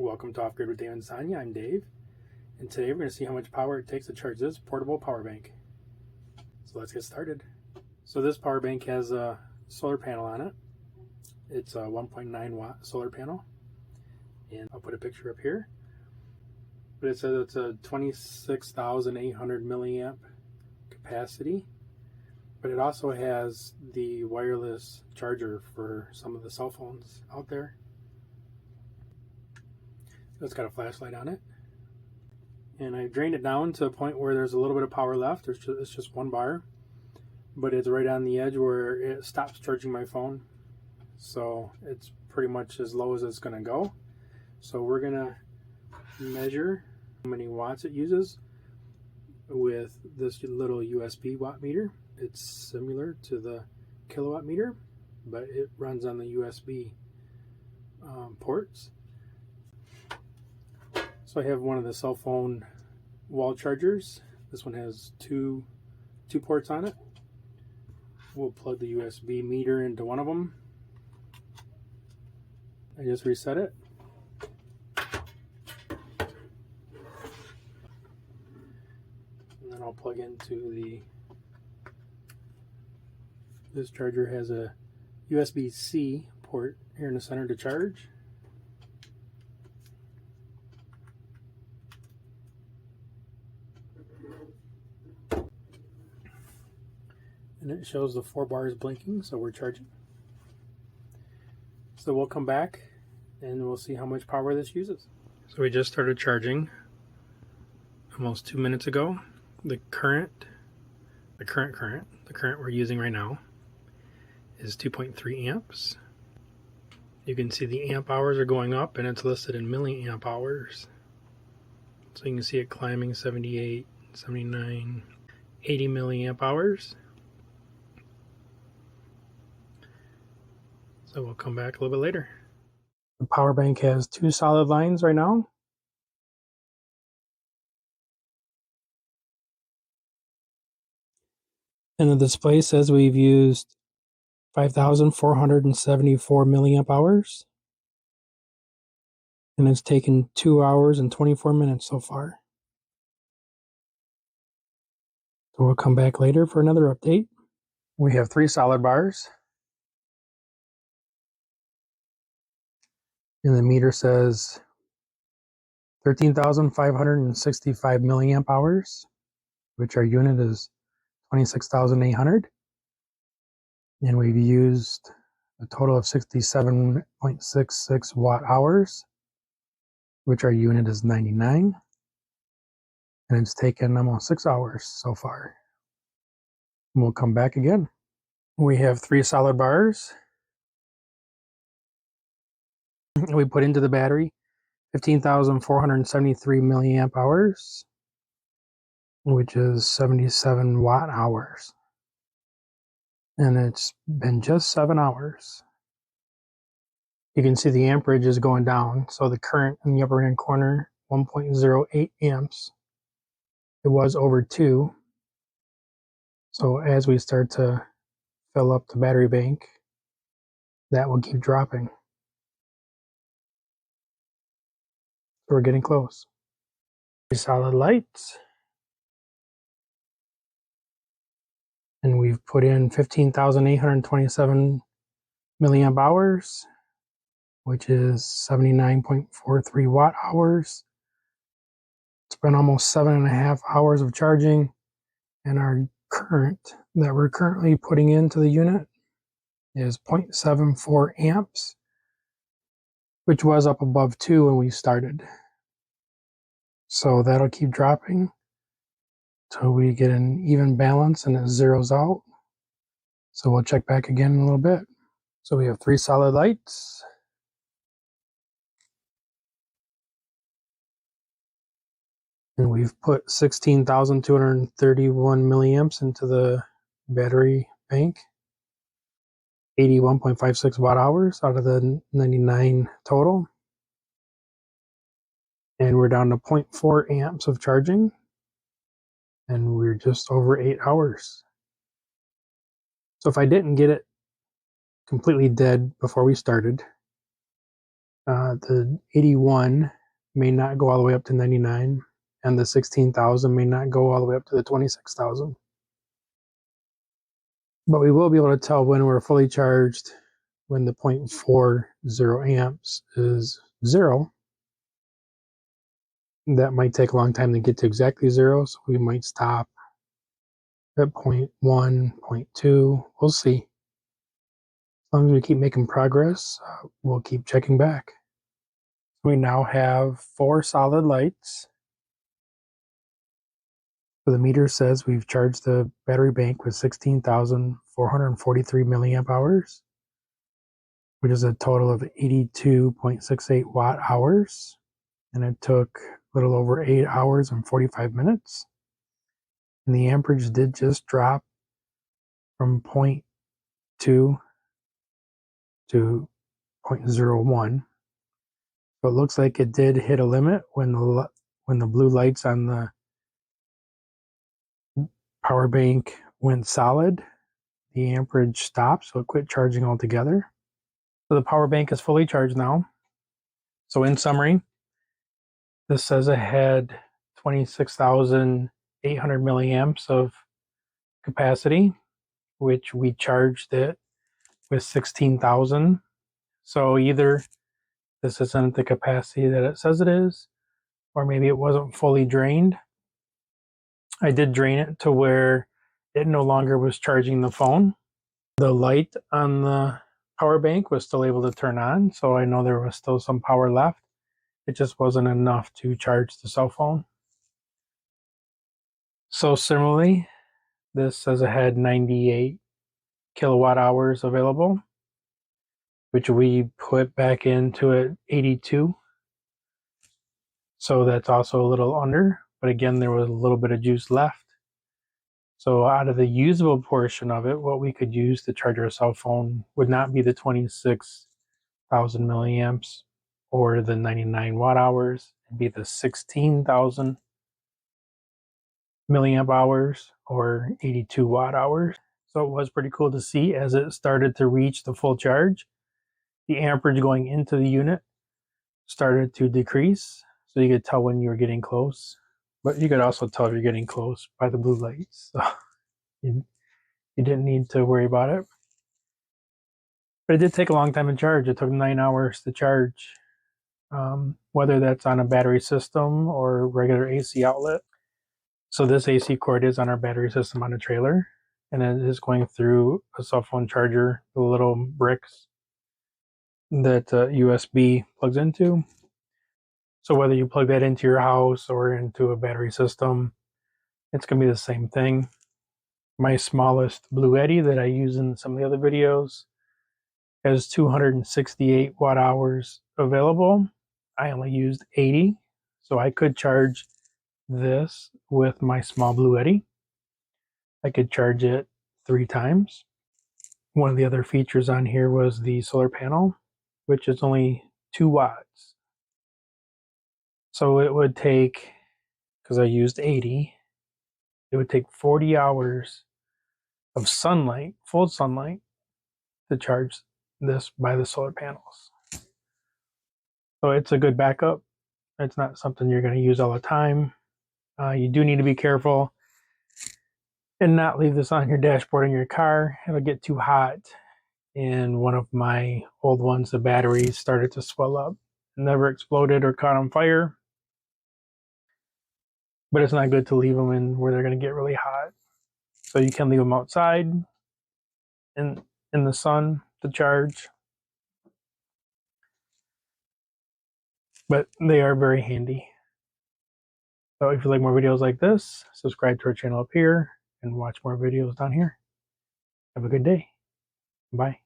Welcome to Off Grid with Dave and Sonya. I'm Dave, and today we're going to see how much power it takes to charge this portable power bank. So let's get started. So this power bank has a solar panel on it. It's a 1.9 watt solar panel, and I'll put a picture up here. But it says it's a 26,800 milliamp capacity, but it also has the wireless charger for some of the cell phones out there. It's got a flashlight on it, and I drained it down to a point where there's a little bit of power left. It's just one bar, but it's right on the edge where it stops charging my phone, so it's pretty much as low as it's going to go. So we're going to measure how many watts it uses with this little USB watt meter. It's similar to the kilowatt meter, but it runs on the USB ports. So I have one of the cell phone wall chargers. This one has two ports on it. We'll plug the USB meter into one of them. I just reset it. And then I'll plug into this charger has a USB-C port here in the center to charge. And it shows the 4 bars blinking, so we're charging. So we'll come back and we'll see how much power this uses. So we just started charging almost 2 minutes ago. The current we're using right now is 2.3 amps. You can see the amp hours are going up, and it's listed in milliamp hours. So you can see it climbing 78, 79, 80 milliamp hours. So we'll come back a little bit later. The power bank has 2 solid lines right now. And the display says we've used 5,474 milliamp hours. And it's taken 2 hours and 24 minutes so far. So we'll come back later for another update. We have 3 solid bars. And the meter says 13,565 milliamp hours, which our unit is 26,800. And we've used a total of 67.66 watt hours, which our unit is 99. And it's taken almost 6 hours so far. And we'll come back again. We have 3 solid bars. We put into the battery 15,473 milliamp hours, which is 77 watt hours. And it's been just 7 hours. You can see the amperage is going down. So the current in the upper hand corner, 1.08 amps. It was over 2. So as we start to fill up the battery bank, that will keep dropping. We're getting close. 3 solid lights. And we've put in 15,827 milliamp hours, which is 79.43 watt hours. It's been almost 7.5 hours of charging, and our current that we're currently putting into the unit is 0.74 amps, which was up above 2 when we started. So that'll keep dropping till we get an even balance and it zeroes out. So we'll check back again in a little bit. So we have 3 solid lights. And we've put 16,231 milliamps into the battery bank. 81.56 watt hours out of the 99 total. And we're down to 0.4 amps of charging. And we're just over 8 hours. So if I didn't get it completely dead before we started, The 81 may not go all the way up to 99, and the 16,000 may not go all the way up to the 26,000. But we will be able to tell when we're fully charged when the 0.40 amps is 0. That might take a long time to get to exactly 0, so we might stop at 0.1, 0.2. We'll see. As long as we keep making progress, we'll keep checking back. We now have 4 solid lights. So the meter says we've charged the battery bank with 16,443 milliamp hours, which is a total of 82.68 watt hours. And it took a little over 8 hours and 45 minutes. And the amperage did just drop from 0.2 to 0.01. So it looks like it did hit a limit when the blue lights on the power bank went solid. The amperage stopped, so it quit charging altogether. So the power bank is fully charged now. So in summary, this says it had 26,800 milliamps of capacity, which we charged it with 16,000. So either this isn't the capacity that it says it is, or maybe it wasn't fully drained. I did drain it to where it no longer was charging the phone. The light on the power bank was still able to turn on, so I know there was still some power left. It just wasn't enough to charge the cell phone. So similarly, this says it had 98 kilowatt hours available, which we put back into it 82. So that's also a little under, but again, there was a little bit of juice left. So out of the usable portion of it, what we could use to charge our cell phone would not be the 26,000 milliamps or the 99 watt hours. It'd be the 16,000 milliamp hours or 82 watt hours. So it was pretty cool to see as it started to reach the full charge. The amperage going into the unit started to decrease, so you could tell when you were getting close. But you could also tell if you're getting close by the blue lights. So you didn't need to worry about it. But it did take a long time to charge. It took 9 hours to charge, whether that's on a battery system or regular AC outlet. So this AC cord is on our battery system on a trailer, and it is going through a cell phone charger, the little bricks that USB plugs into. So whether you plug that into your house or into a battery system, it's going to be the same thing. My smallest Bluetti that I use in some of the other videos has 268 watt hours available. I only used 80, so I could charge this with my small Bluetti. I could charge it 3 times. One of the other features on here was the solar panel, which is only 2 watts. So it would take, because I used 80, it would take 40 hours of sunlight, full sunlight, to charge this by the solar panels. So it's a good backup. It's not something you're going to use all the time. You do need to be careful and not leave this on your dashboard in your car. It'll get too hot. And one of my old ones, the batteries started to swell up. It never exploded or caught on fire. But it's not good to leave them in where they're going to get really hot. So you can leave them outside in the sun to charge. But they are very handy. So if you like more videos like this, subscribe to our channel up here and watch more videos down here. Have a good day. Bye.